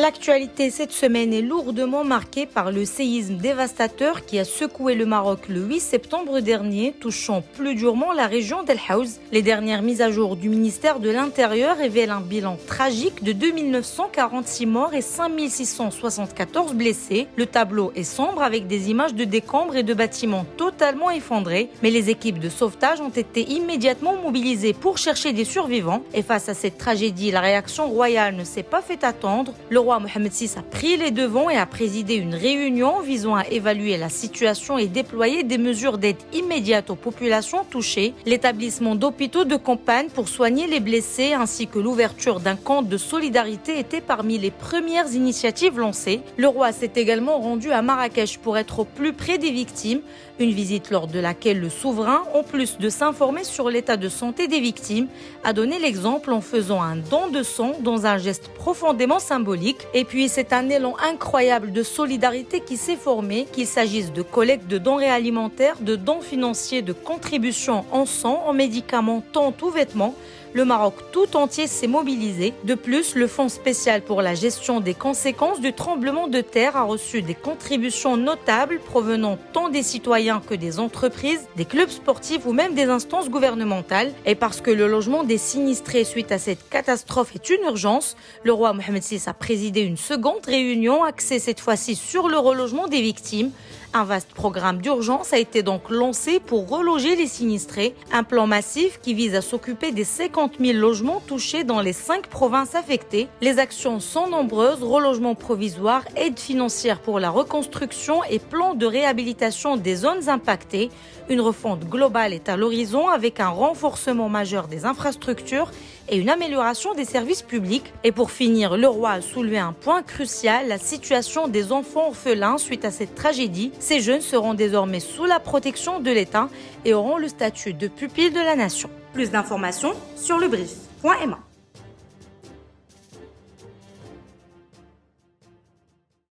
L'actualité cette semaine est lourdement marquée par le séisme dévastateur qui a secoué le Maroc le 8 septembre dernier, touchant plus durement la région d'El Haouz. Les dernières mises à jour du ministère de l'Intérieur révèlent un bilan tragique de 2946 morts et 5674 blessés. Le tableau est sombre avec des images de décombres et de bâtiments totalement effondrés, mais les équipes de sauvetage ont été immédiatement mobilisées pour chercher des survivants. Et face à cette tragédie, la réaction royale ne s'est pas fait attendre. Le roi Mohammed VI a pris les devants et a présidé une réunion visant à évaluer la situation et déployer des mesures d'aide immédiate aux populations touchées, l'établissement d'hôpitaux de campagne pour soigner les blessés ainsi que l'ouverture d'un camp de solidarité étaient parmi les premières initiatives lancées. Le roi s'est également rendu à Marrakech pour être au plus près des victimes, une visite lors de laquelle le souverain, en plus de s'informer sur l'état de santé des victimes, a donné l'exemple en faisant un don de sang dans un geste profondément symbolique. Et puis c'est un élan incroyable de solidarité qui s'est formé, qu'il s'agisse de collecte de denrées alimentaires, de dons financiers, de contributions en sang, en médicaments, tentes ou vêtements. Le Maroc tout entier s'est mobilisé. De plus, le Fonds spécial pour la gestion des conséquences du tremblement de terre a reçu des contributions notables provenant tant des citoyens que des entreprises, des clubs sportifs ou même des instances gouvernementales. Et parce que le logement des sinistrés suite à cette catastrophe est une urgence, le roi Mohammed VI a présidé une seconde réunion axée cette fois-ci sur le relogement des victimes. Un vaste programme d'urgence a été donc lancé pour reloger les sinistrés. Un plan massif qui vise à s'occuper des 50 000 logements touchés dans les 5 provinces affectées. Les actions sont nombreuses, relogement provisoire, aide financière pour la reconstruction et plan de réhabilitation des zones impactées. Une refonte globale est à l'horizon avec un renforcement majeur des infrastructures et une amélioration des services publics. Et pour finir, le roi a soulevé un point crucial, la situation des enfants orphelins suite à cette tragédie. Ces jeunes seront désormais sous la protection de l'État et auront le statut de pupille de la nation. Plus d'informations sur lebrief.ma.